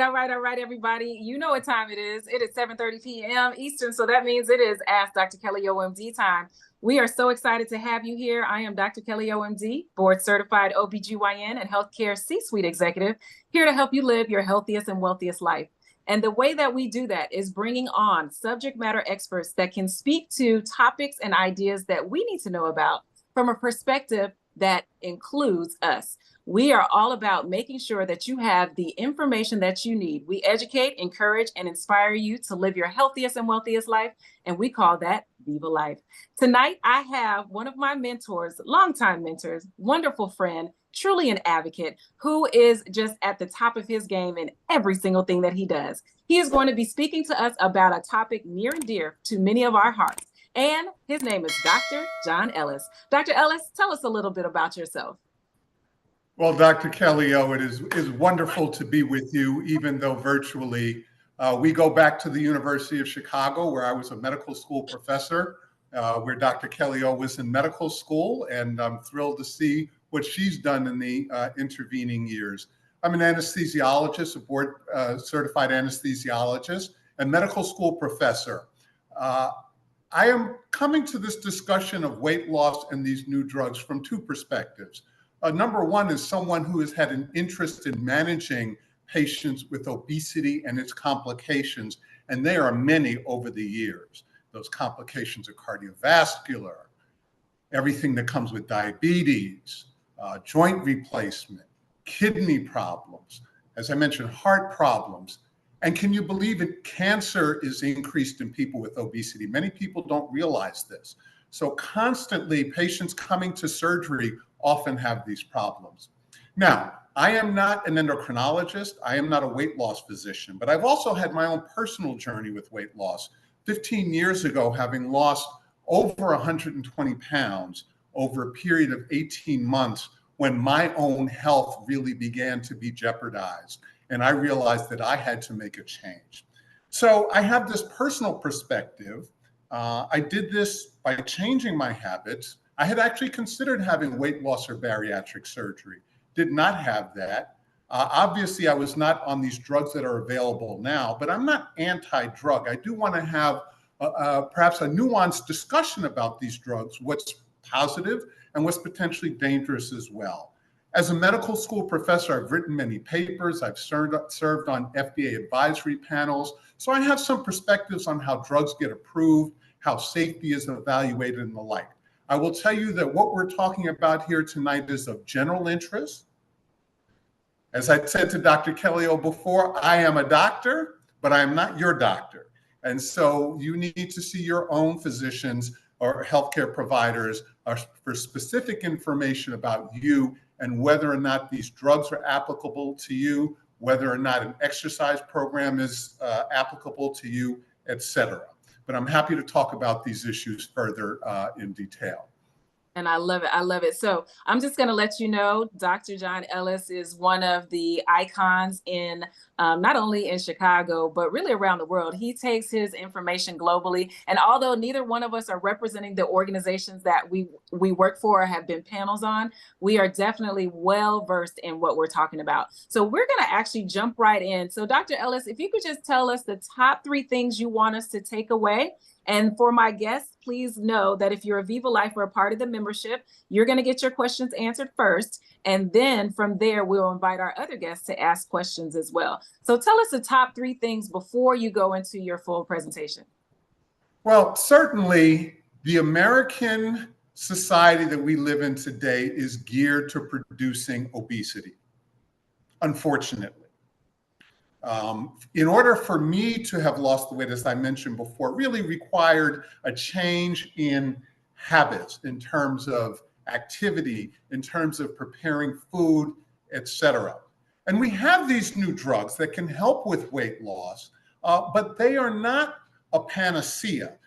all right, everybody. You know what time it is. It is 7:30 p.m. Eastern, so that means it is Ask Dr. Kelly O.MD time. We are so excited to have you here. I am Dr. Kelly O.MD, board-certified OBGYN and healthcare C-suite executive, here to help you live your healthiest and wealthiest life. And the way that we do that is bringing on subject matter experts that can speak to topics and ideas that we need to know about from a perspective that includes us. We are all about making sure that you have the information that you need. We educate, encourage, and inspire you to live your healthiest and wealthiest life, and we call that Viva Life. Tonight, I have one of my mentors, longtime mentors, wonderful friend, truly an advocate, who is just at the top of his game in every single thing that he does. He is going to be speaking to us about a topic near and dear to many of our hearts, and his name is Dr. John Ellis. Dr. Ellis, tell us a little bit about yourself. Well, Dr. Kelly, it is wonderful to be with you, even though virtually. We go back to the University of Chicago, where I was a medical school professor, where Dr. Kelly was in medical school, and I'm thrilled to see what she's done in the intervening years. I'm an anesthesiologist, a board certified anesthesiologist, and medical school professor. I am coming to this discussion of weight loss and these new drugs from two perspectives. Number one is someone who has had an interest in managing patients with obesity and its complications, and there are many over the years. Those complications are cardiovascular, everything that comes with diabetes, joint replacement, kidney problems, as I mentioned, heart problems. And can you believe it? Cancer is increased in people with obesity. Many people don't realize this. So constantly, patients coming to surgery often have these problems. Now, I am not an endocrinologist. I am not a weight loss physician, but I've also had my own personal journey with weight loss. 15 years ago, having lost over 120 pounds over a period of 18 months when my own health really began to be jeopardized. And I realized that I had to make a change. So I have this personal perspective. I did this by changing my habits. I had actually considered having weight loss or bariatric surgery. Did not have that. Obviously, I was not on these drugs that are available now, but I'm not anti-drug. I do want to have perhaps a nuanced discussion about these drugs, what's positive and what's potentially dangerous as well. As a medical school professor, I've written many papers. I've served on FDA advisory panels. So I have some perspectives on how drugs get approved, how safety is evaluated, and the like. I will tell you that what we're talking about here tonight is of general interest. As I said to Dr. Kelly before, I am a doctor, but I am not your doctor. And so you need to see your own physicians or healthcare providers for specific information about you and whether or not these drugs are applicable to you, whether or not an exercise program is applicable to you, etc. But I'm happy to talk about these issues further in detail. And I love it. I love it. So I'm just going to let you know, Dr. John Ellis is one of the icons in not only in Chicago, but really around the world. He takes his information globally. And although neither one of us are representing the organizations that we work for or have been panels on, we are definitely well versed in what we're talking about. So we're going to actually jump right in. So Dr. Ellis, if you could just tell us the top 3 things you want us to take away. And for my guests, please know that if you're a Viva Life or a part of the membership, you're going to get your questions answered first. And then from there, we'll invite our other guests to ask questions as well. So tell us the top 3 things before you go into your full presentation. Well, certainly the American society that we live in today is geared to producing obesity, unfortunately. In order for me to have lost the weight, as I mentioned before, really required a change in habits in terms of activity, in terms of preparing food, etc. And we have these new drugs that can help with weight loss, but they are not a panacea.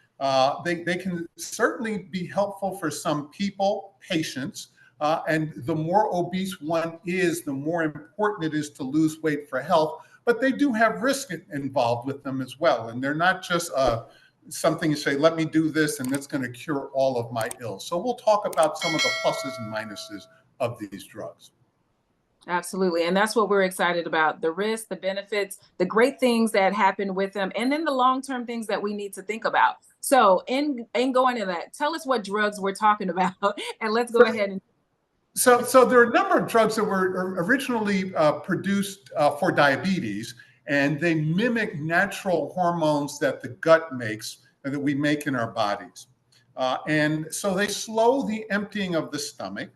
They can certainly be helpful for some people, patients, and the more obese one is, the more important it is to lose weight for health. But they do have risk involved with them as well. And they're not just something you say, let me do this and that's going to cure all of my ills. So we'll talk about some of the pluses and minuses of these drugs. Absolutely. And that's what we're excited about, the risks, the benefits, the great things that happen with them, and then the long-term things that we need to think about. So in going to that, tell us what drugs we're talking about, and let's go ahead and. So there are a number of drugs that were originally produced for diabetes, and they mimic natural hormones that the gut makes and that we make in our bodies. And so they slow the emptying of the stomach,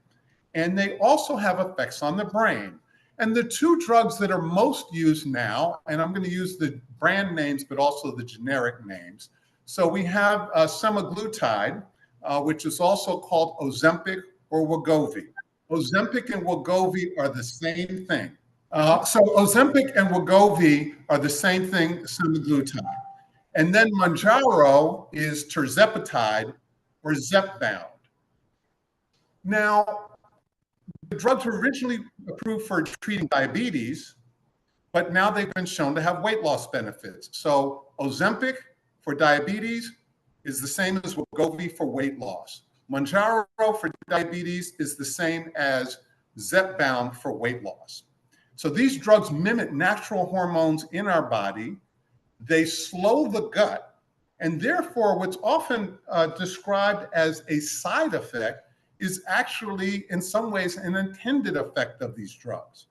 and they also have effects on the brain. And the two drugs that are most used now, and I'm going to use the brand names, but also the generic names. So we have semaglutide, which is also called Ozempic or Wegovy. Ozempic and Wegovy are the same thing. So Ozempic and Wegovy are the same thing, semaglutide. And then Mounjaro is tirzepatide or Zepbound. Now, the drugs were originally approved for treating diabetes, but now they've been shown to have weight loss benefits. So Ozempic for diabetes is the same as Wegovy for weight loss. Mounjaro for diabetes is the same as Zepbound for weight loss. So these drugs mimic natural hormones in our body. They slow the gut, and therefore what's often described as a side effect is actually in some ways an intended effect of these drugs.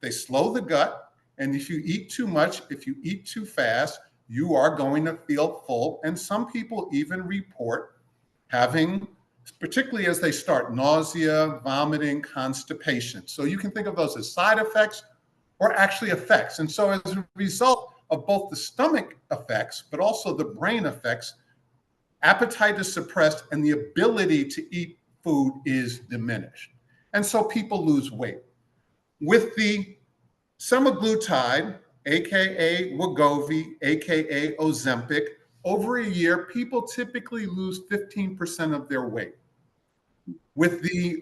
They slow the gut, and if you eat too much, if you eat too fast, you are going to feel full. And some people even report having, particularly as they start, nausea, vomiting, constipation. So you can think of those as side effects or actually effects. And so as a result of both the stomach effects, but also the brain effects, appetite is suppressed and the ability to eat food is diminished. And so people lose weight. With the semaglutide, AKA Wegovy, AKA Ozempic, over a year, people typically lose 15% of their weight. With the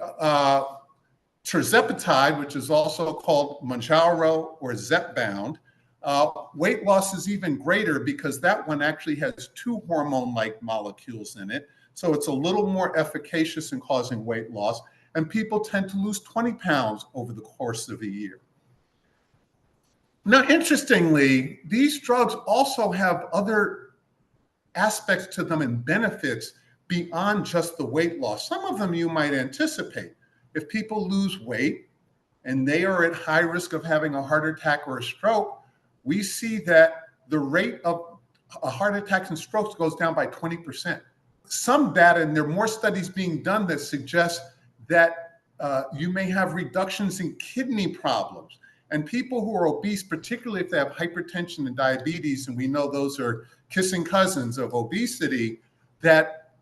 tirzepatide, which is also called Mounjaro or Zepbound, weight loss is even greater because that one actually has two hormone-like molecules in it. So it's a little more efficacious in causing weight loss. And people tend to lose 20 pounds over the course of a year. Now, interestingly, these drugs also have other aspects to them and benefits beyond just the weight loss. Some of them you might anticipate. If people lose weight and they are at high risk of having a heart attack or a stroke, we see that the rate of heart attacks and strokes goes down by 20%. Some data, and there are more studies being done that suggest that you may have reductions in kidney problems. And people who are obese, particularly if they have hypertension and diabetes, and we know those are kissing cousins of obesity, that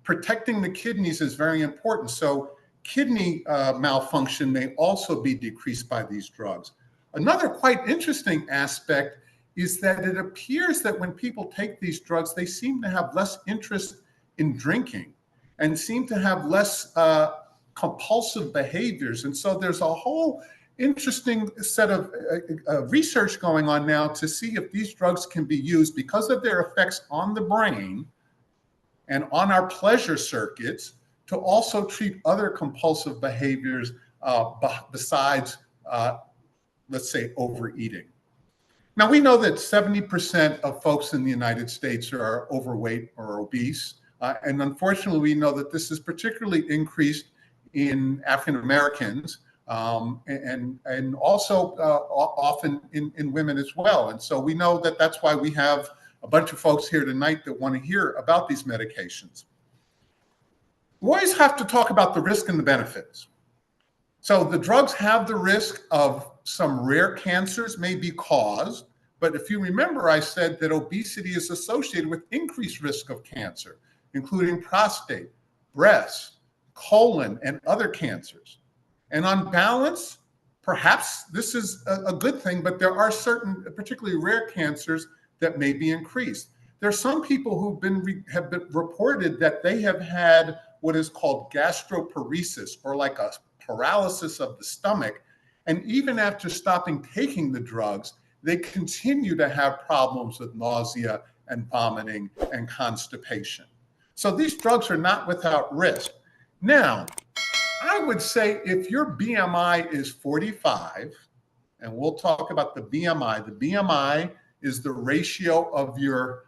protecting the kidneys is very important. So kidney malfunction may also be decreased by these drugs. Another quite interesting aspect is that it appears that when people take these drugs, they seem to have less interest in drinking and seem to have less compulsive behaviors. And so there's a whole interesting set of research going on now to see if these drugs can be used because of their effects on the brain and on our pleasure circuits to also treat other compulsive behaviors besides, let's say, overeating. Now, we know that 70% of folks in the United States are overweight or obese. And unfortunately, we know that this is particularly increased in African Americans and also often in women as well. And so we know that that's why we have a bunch of folks here tonight that want to hear about these medications. We always have to talk about the risk and the benefits. So the drugs have the risk of some rare cancers may be caused, but if you remember, I said that obesity is associated with increased risk of cancer, including prostate, breast, colon, and other cancers. And on balance, perhaps this is a good thing, but there are certain, particularly rare cancers that may be increased. There are some people who've have been reported that they have had what is called gastroparesis, or like a paralysis of the stomach. And even after stopping taking the drugs, they continue to have problems with nausea and vomiting and constipation. So these drugs are not without risk. Now, I would say if your BMI is 45, and we'll talk about the BMI. The BMI is the ratio of your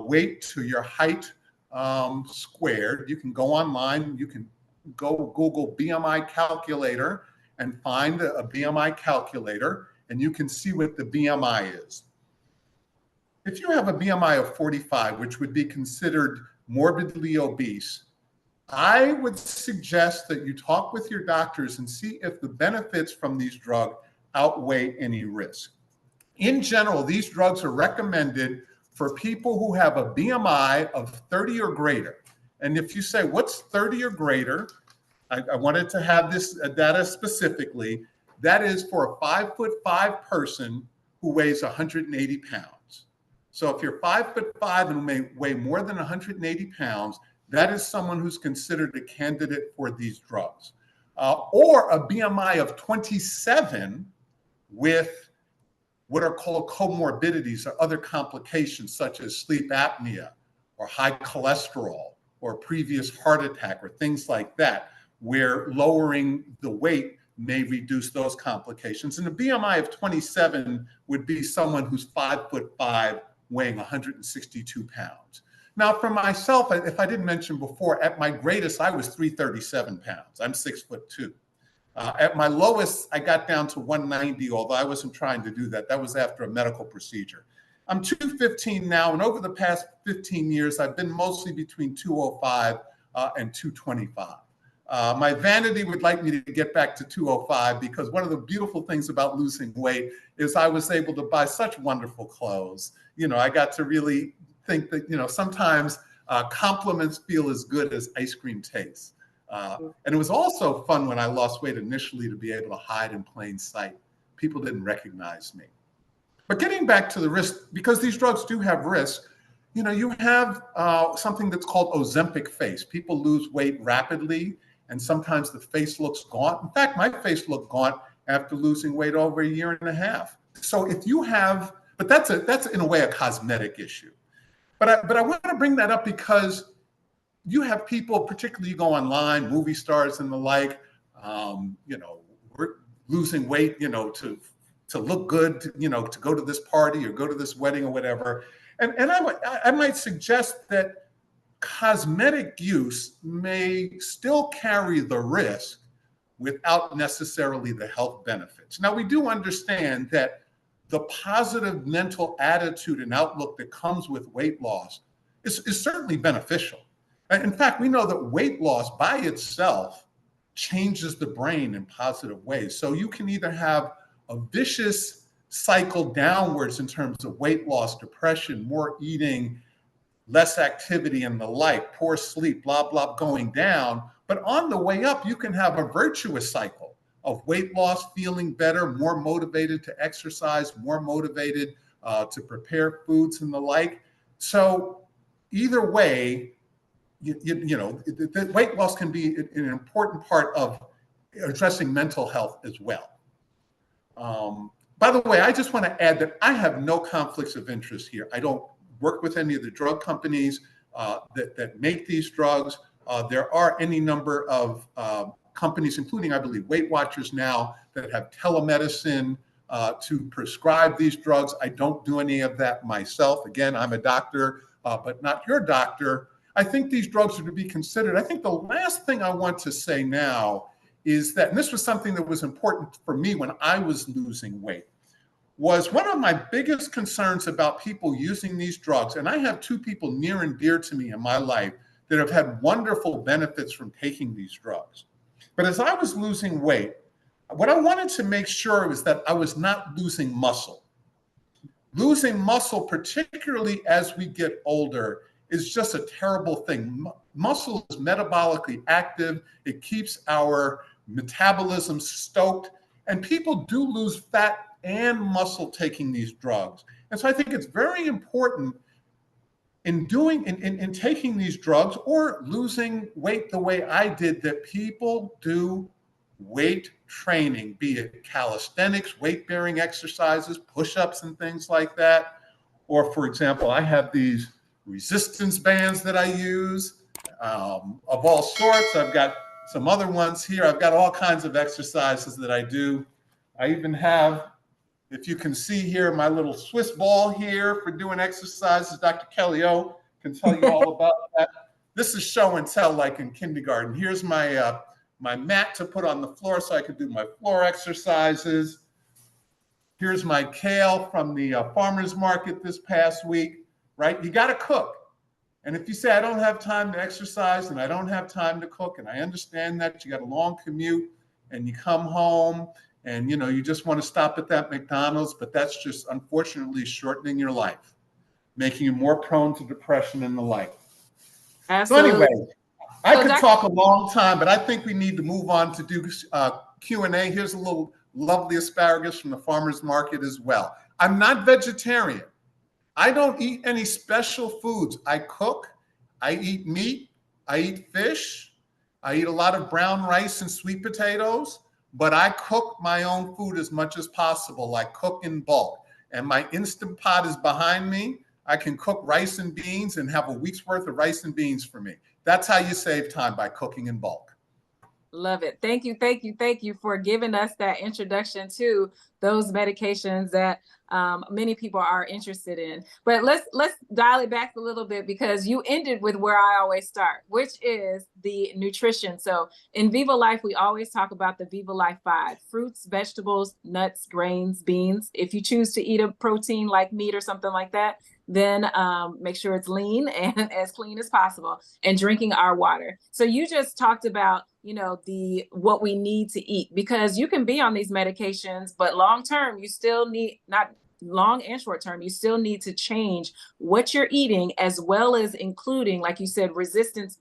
weight to your height squared. You can go online, you can go Google BMI calculator and find a BMI calculator, and you can see what the BMI is. If you have a BMI of 45, which would be considered morbidly obese, I would suggest that you talk with your doctors and see if the benefits from these drugs outweigh any risk. In general, these drugs are recommended for people who have a BMI of 30 or greater. And if you say, what's 30 or greater? I wanted to have this data specifically. That is for a 5'5" person who weighs 180 pounds. So if you're 5'5" and may weigh more than 180 pounds, that is someone who's considered a candidate for these drugs. Or a BMI of 27 with what are called comorbidities or other complications such as sleep apnea or high cholesterol or previous heart attack or things like that, where lowering the weight may reduce those complications. And a BMI of 27 would be someone who's 5'5", weighing 162 pounds. Now, for myself, if I didn't mention before, at my greatest, I was 337 pounds. I'm 6'2". At my lowest, I got down to 190, although I wasn't trying to do that. That was after a medical procedure. I'm 215 now, and over the past 15 years, I've been mostly between 205 and 225. My vanity would like me to get back to 205 because one of the beautiful things about losing weight is I was able to buy such wonderful clothes. You know, I got to really think that, you know, sometimes compliments feel as good as ice cream tastes. And it was also fun when I lost weight initially to be able to hide in plain sight. People didn't recognize me. But getting back to the risk, because these drugs do have risk, you know, you have something that's called Ozempic face. People lose weight rapidly, and sometimes the face looks gaunt. In fact, my face looked gaunt after losing weight over a year and a half. So if you have, but that's in a way a cosmetic issue. But I want to bring that up because you have people, particularly you go online, movie stars and the like, you know, we're losing weight, you know, to look good, you know, to go to this party or go to this wedding or whatever. And I might suggest that cosmetic use may still carry the risk without necessarily the health benefits. Now, we do understand that the positive mental attitude and outlook that comes with weight loss is certainly beneficial. In fact, we know that weight loss by itself changes the brain in positive ways. So you can either have a vicious cycle downwards in terms of weight loss, depression, more eating, less activity and the like, poor sleep, blah, blah, going down. But on the way up, you can have a virtuous cycle of weight loss, feeling better, more motivated to exercise, more motivated to prepare foods and the like. So either way, you know, the weight loss can be an important part of addressing mental health as well. By the way, I just want to add that I have no conflicts of interest here. I don't work with any of the drug companies that make these drugs. There are any number of companies, including, I believe, Weight Watchers now, that have telemedicine to prescribe these drugs. I don't do any of that myself. Again, I'm a doctor, but not your doctor. I think these drugs are to be considered. I think the last thing I want to say now is that, and this was something that was important for me when I was losing weight, was one of my biggest concerns about people using these drugs. And I have two people near and dear to me in my life that have had wonderful benefits from taking these drugs. But as I was losing weight, what I wanted to make sure was that I was not losing muscle. Losing muscle, particularly as we get older, is just a terrible thing. Muscle is metabolically active. It keeps our metabolism stoked. And people do lose fat and muscle taking these drugs. And so I think it's very important in taking these drugs or losing weight the way I did, that people do weight training, be it calisthenics, weight-bearing exercises, push-ups and things like that. Or, for example, I have these resistance bands that I use of all sorts. I've got some other ones here. I've got all kinds of exercises that I do. I even have, if you can see here, my little Swiss ball here for doing exercises. Dr. Kelly O can tell you all about that. This is show and tell like in kindergarten. Here's my my mat to put on the floor so I could do my floor exercises. Here's my kale from the farmer's market this past week, right? You got to cook. And if you say, I don't have time to exercise and I don't have time to cook, and I understand that you got a long commute and you come home and, you know, you just want to stop at that McDonald's, but that's just unfortunately shortening your life, making you more prone to depression and the like. Absolutely. So anyway, I could talk a long time, but I think we need to move on to do Q&A. Here's a little lovely asparagus from the farmer's market as well. I'm not vegetarian. I don't eat any special foods. I cook, I eat meat, I eat fish, I eat a lot of brown rice and sweet potatoes, but I cook my own food as much as possible. I cook in bulk. And my Instant Pot is behind me. I can cook rice and beans and have a week's worth of rice and beans for me. That's how you save time, by cooking in bulk. Love it. Thank you. Thank you. Thank you for giving us that introduction to those medications that many people are interested in. But let's dial it back a little bit, because you ended with where I always start, which is the nutrition. So in Viva Life, we always talk about the Viva Life 5: fruits, vegetables, nuts, grains, beans. If you choose to eat a protein like meat or something like that, then make sure it's lean and as clean as possible, and drinking our water. So you just talked about, you know, what we need to eat, because you can be on these medications, but long term, you still need, not long and short term, you still need to change what you're eating, as well as including, like you said, resistance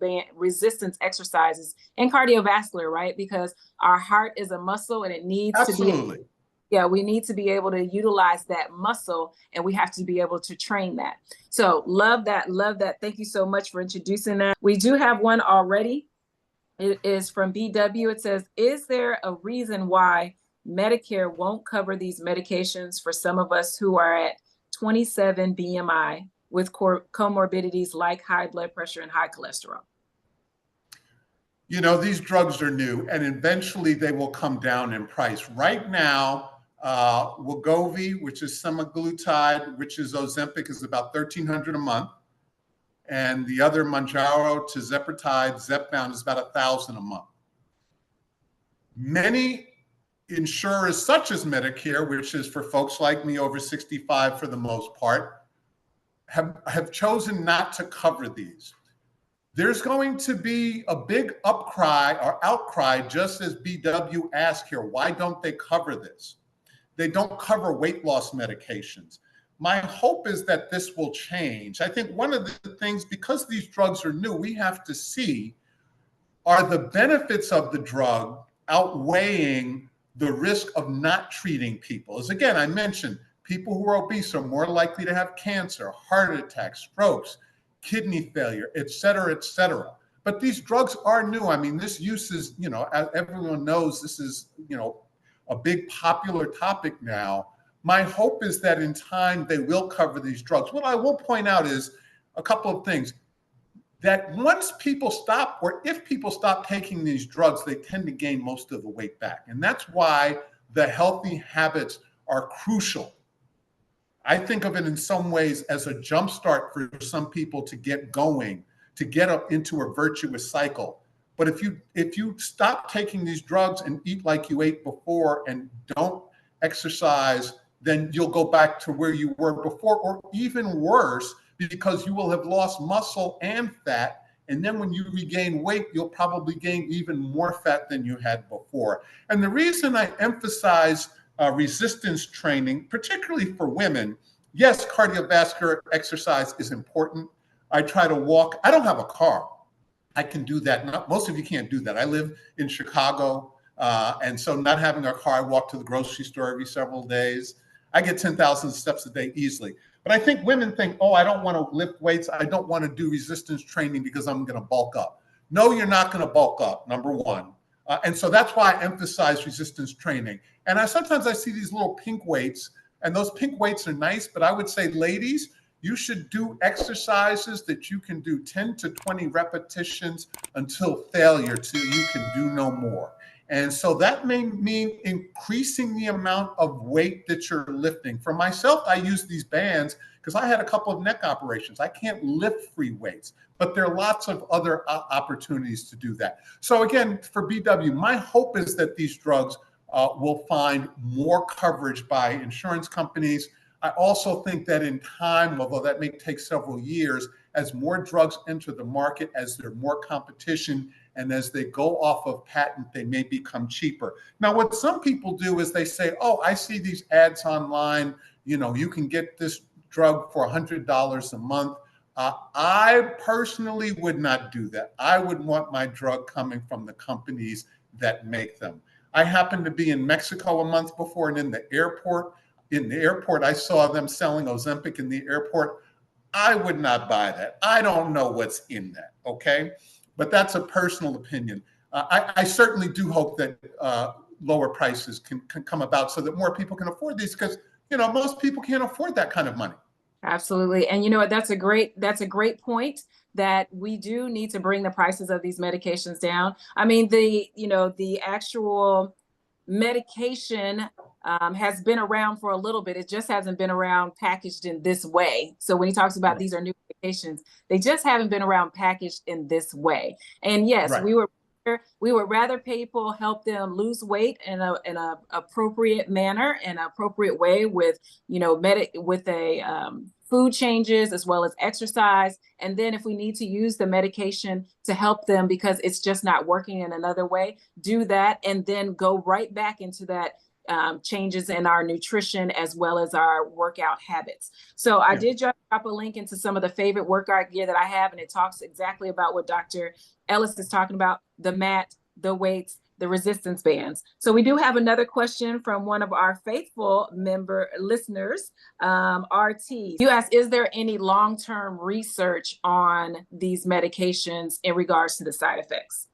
exercises and cardiovascular, right? Because our heart is a muscle and it needs Absolutely. to be. Yeah, we need to be able to utilize that muscle, and we have to be able to train that. So love that. Love that. Thank you so much for introducing that. We do have one already. It is from BW. It says, is there a reason why Medicare won't cover these medications for some of us who are at 27 BMI with comorbidities like high blood pressure and high cholesterol? You know, these drugs are new, and eventually they will come down in price. Right now, Wegovy, which is Semaglutide, which is Ozempic, is about $1,300 a month. And the other Mounjaro, Terzipatide, Zepbound is about $1,000 a month. Many insurers, such as Medicare, which is for folks like me over 65 for the most part, have chosen not to cover these. There's going to be a big outcry, just as BW asked here, why don't they cover this? They don't cover weight loss medications. My hope is that this will change. I think one of the things, because these drugs are new, we have to see, are the benefits of the drug outweighing the risk of not treating people? As again, I mentioned, people who are obese are more likely to have cancer, heart attacks, strokes, kidney failure, et cetera, et cetera. But these drugs are new. I mean, this use is, you know, as everyone knows, this is, you know, a big popular topic now. My hope is that in time they will cover these drugs. What I will point out is a couple of things. That once people stop, or if people stop taking these drugs, they tend to gain most of the weight back. And that's why the healthy habits are crucial. I think of it in some ways as a jumpstart for some people to get going, to get up into a virtuous cycle. But if you stop taking these drugs and eat like you ate before and don't exercise, then you'll go back to where you were before, or even worse, because you will have lost muscle and fat. And then when you regain weight, you'll probably gain even more fat than you had before. And the reason I emphasize resistance training, particularly for women, yes, cardiovascular exercise is important. I try to walk. I don't have a car. I can do that. Most of you can't do that. I live in Chicago. And so not having a car, I walk to the grocery store every several days. I get 10,000 steps a day easily. But I think women think, oh, I don't want to lift weights. I don't want to do resistance training because I'm going to bulk up. No, you're not going to bulk up, number one. And so that's why I emphasize resistance training. And sometimes I see these little pink weights, and those pink weights are nice, but I would say, ladies, You should do exercises that you can do 10 to 20 repetitions until failure, till you can do no more. And so that may mean increasing the amount of weight that you're lifting. For myself, I use these bands because I had a couple of neck operations. I can't lift free weights, but there are lots of other opportunities to do that. So again, for BW, my hope is that these drugs will find more coverage by insurance companies. I also think that in time, although that may take several years, as more drugs enter the market, as there's more competition, and as they go off of patent, they may become cheaper. Now, what some people do is they say, oh, I see these ads online, you can get this drug for $100 a month. I personally would not do that. I would want my drug coming from the companies that make them. I happened to be in Mexico a month before, and in the airport, I saw them selling Ozempic in the airport. I would not buy that. I don't know what's in that, okay? But that's a personal opinion. I certainly do hope that lower prices can come about so that more people can afford these, because most people can't afford that kind of money. Absolutely. And that's a great point, that we do need to bring the prices of these medications down. I mean, the actual medication has been around for a little bit. It just hasn't been around packaged in this way. So when he talks about these are new medications, they just haven't been around packaged in this way. And yes, right. we would rather people help them lose weight in a appropriate manner and appropriate way with food changes as well as exercise. And then if we need to use the medication to help them because it's just not working in another way, do that, and then go right back into that changes in our nutrition as well as our workout habits. So I did drop a link into some of the favorite workout gear that I have, and it talks exactly about what Dr. Ellis is talking about: the mat, the weights, the resistance bands. So we do have another question from one of our faithful member listeners, RT. You asked, is there any long-term research on these medications in regards to the side effects?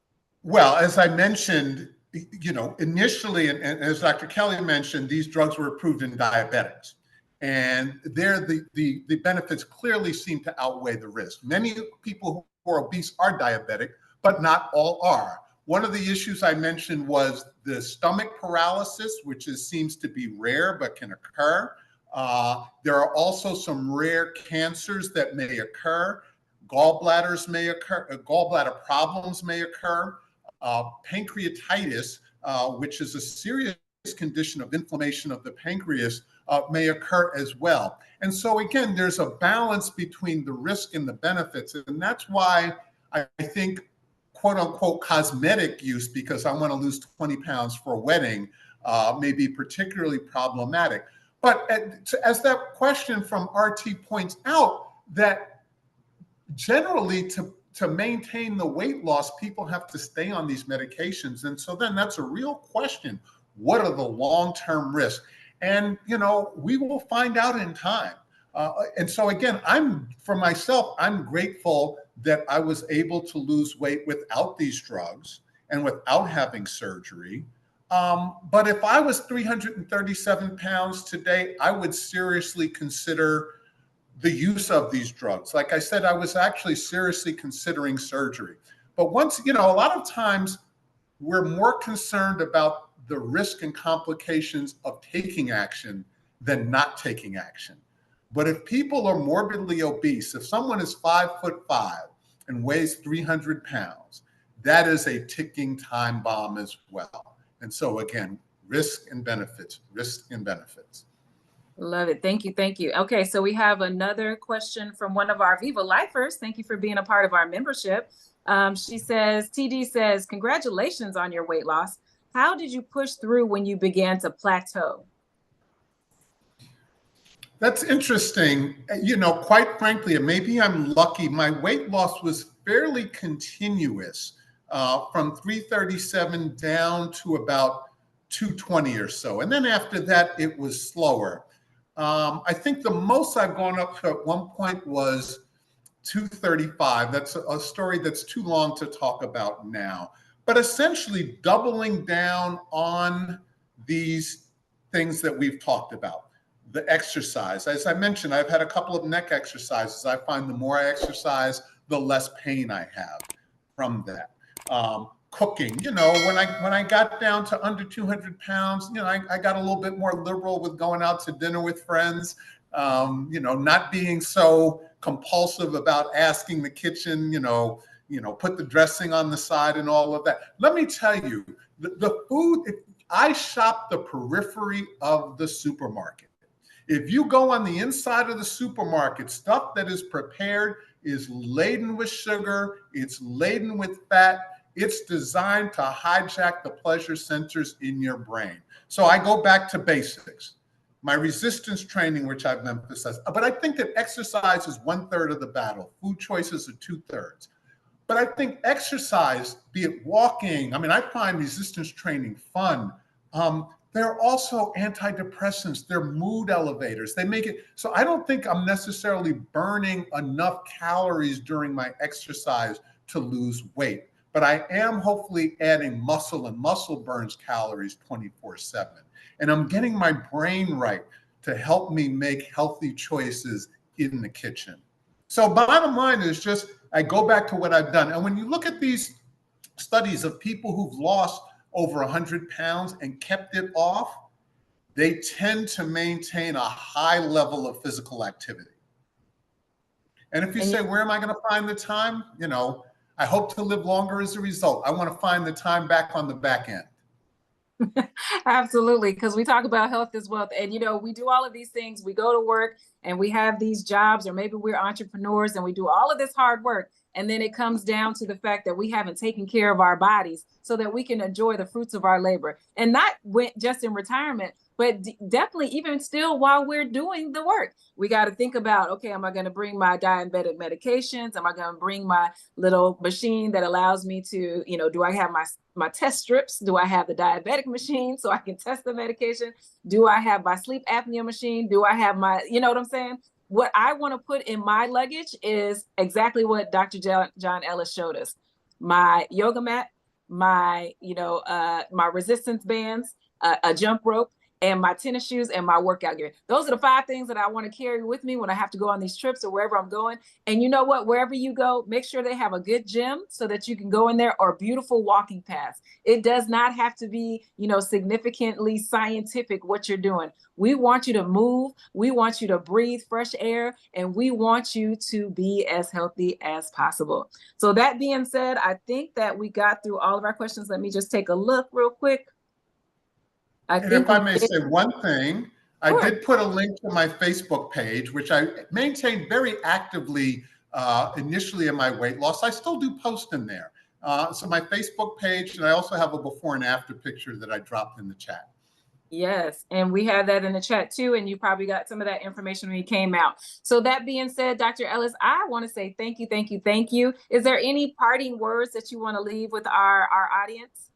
Well, as I mentioned, initially, and as Dr. Kelly mentioned, these drugs were approved in diabetics. And there, the benefits clearly seem to outweigh the risk. Many people who are obese are diabetic, but not all are. One of the issues I mentioned was the stomach paralysis, which seems to be rare but can occur. There are also some rare cancers that may occur. Gallbladders may occur. Gallbladder problems may occur. Pancreatitis, which is a serious condition of inflammation of the pancreas, may occur as well. And so again, there's a balance between the risk and the benefits. And that's why I think, quote unquote, cosmetic use, because I want to lose 20 pounds for a wedding, may be particularly problematic. But as that question from RT points out, that generally to maintain the weight loss, people have to stay on these medications. And so then that's a real question. What are the long-term risks? And, we will find out in time. And so again, for myself, I'm grateful that I was able to lose weight without these drugs and without having surgery. But if I was 337 pounds today, I would seriously consider the use of these drugs. Like I said, I was actually seriously considering surgery. But once, a lot of times we're more concerned about the risk and complications of taking action than not taking action. But if people are morbidly obese, if someone is 5'5" and weighs 300 pounds, that is a ticking time bomb as well. And so again, risk and benefits, risk and benefits. Love it. Thank you. Thank you. Okay, so we have another question from one of our Viva lifers. Thank you for being a part of our membership. She says, TD says, congratulations on your weight loss. How did you push through when you began to plateau? That's interesting. Quite frankly, and maybe I'm lucky, my weight loss was fairly continuous from 337 down to about 220 or so. And then after that, it was slower. I think the most I've gone up to at one point was 235. That's a story that's too long to talk about now. But essentially doubling down on these things that we've talked about. the exercise. As I mentioned, I've had a couple of neck exercises. I find the more I exercise, the less pain I have from that. Cooking, when I got down to under 200 pounds, I got a little bit more liberal with going out to dinner with friends, not being so compulsive about asking the kitchen, put the dressing on the side and all of that. Let me tell you, the food, I shop the periphery of the supermarket. If you go on the inside of the supermarket, stuff that is prepared is laden with sugar, it's laden with fat, it's designed to hijack the pleasure centers in your brain. So I go back to basics. My resistance training, which I've emphasized, but I think that exercise is 1/3 of the battle. Food choices are 2/3. But I think exercise, be it walking, I find resistance training fun. They're also antidepressants. They're mood elevators. They make it, so I don't think I'm necessarily burning enough calories during my exercise to lose weight. But I am hopefully adding muscle, and muscle burns calories 24/7. And I'm getting my brain right to help me make healthy choices in the kitchen. So bottom line is just, I go back to what I've done. And when you look at these studies of people who've lost over 100 pounds and kept it off, they tend to maintain a high level of physical activity. And if you say, where am I going to find the time? I hope to live longer as a result. I want to find the time back on the back end. Absolutely, because we talk about health is wealth. And, we do all of these things. We go to work and we have these jobs, or maybe we're entrepreneurs and we do all of this hard work. And then it comes down to the fact that we haven't taken care of our bodies so that we can enjoy the fruits of our labor. And not just in retirement, but definitely even still while we're doing the work. We got to think about, okay, am I going to bring my diabetic medications? Am I going to bring my little machine that allows me to, do I have my test strips? Do I have the diabetic machine so I can test the medication? Do I have my sleep apnea machine? Do I have my, you know what I'm saying? What I want to put in my luggage is exactly what Dr. John Ellis showed us. My yoga mat, my resistance bands, a jump rope, and my tennis shoes and my workout gear. Those are the 5 things that I want to carry with me when I have to go on these trips or wherever I'm going. And you know what? Wherever you go, make sure they have a good gym so that you can go in there, or beautiful walking paths. It does not have to be, significantly scientific what you're doing. We want you to move. We want you to breathe fresh air, and we want you to be as healthy as possible. So that being said, I think that we got through all of our questions. Let me just take a look real quick. And if I may say one thing, I did put a link to my Facebook page, which I maintained very actively initially in my weight loss. I still do post in there. So my Facebook page, and I also have a before and after picture that I dropped in the chat. Yes, and we had that in the chat too, and you probably got some of that information when you came out. So that being said, Dr. Ellis, I want to say thank you, thank you, thank you. Is there any parting words that you want to leave with our audience?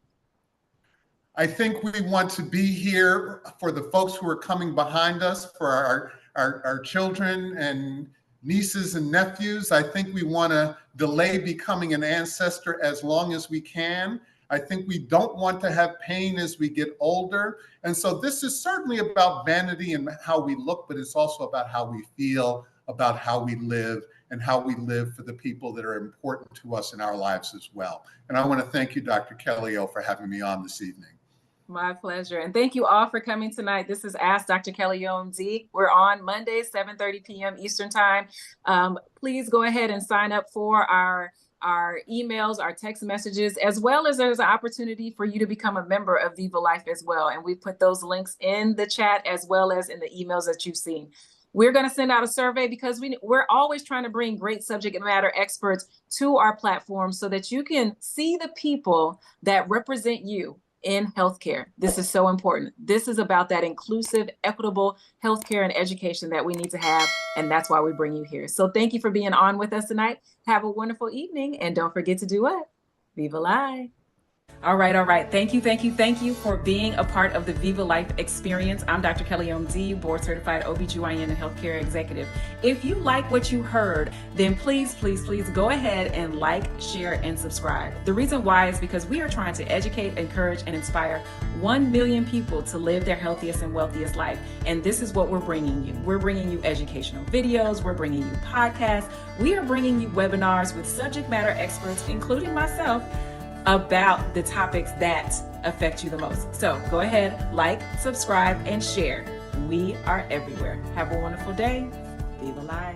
I think we want to be here for the folks who are coming behind us, for our children and nieces and nephews. I think we want to delay becoming an ancestor as long as we can. I think we don't want to have pain as we get older. And so this is certainly about vanity and how we look, but it's also about how we feel, about how we live, and how we live for the people that are important to us in our lives as well. And I want to thank you, Dr. Kelly-O, for having me on this evening. My pleasure. And thank you all for coming tonight. This is Ask Dr. Kelly O.M.D. We're on Mondays, 7:30 p.m. Eastern Time. Please go ahead and sign up for our emails, our text messages, as well as there's an opportunity for you to become a member of Viva Life as well. And we put those links in the chat as well as in the emails that you've seen. We're going to send out a survey because we're always trying to bring great subject matter experts to our platform so that you can see the people that represent you in healthcare. This is so important. This is about that inclusive, equitable healthcare and education that we need to have. And that's why we bring you here. So thank you for being on with us tonight. Have a wonderful evening. And don't forget to do what? Viva Life. All right, all right. Thank you for being a part of the Viva Life experience. I'm Dr. Kelly O.MD, board certified OBGYN and healthcare executive. If you like what you heard, then please go ahead and like, share, and subscribe. The reason why is because we are trying to educate, encourage, and inspire 1 million people to live their healthiest and wealthiest life. And this is what we're bringing you. We're bringing you educational videos. We're bringing you podcasts. We are bringing you webinars with subject matter experts, including myself, about the topics that affect you the most. So go ahead, like, subscribe, and share. We are everywhere. Have a wonderful day. Viva Life.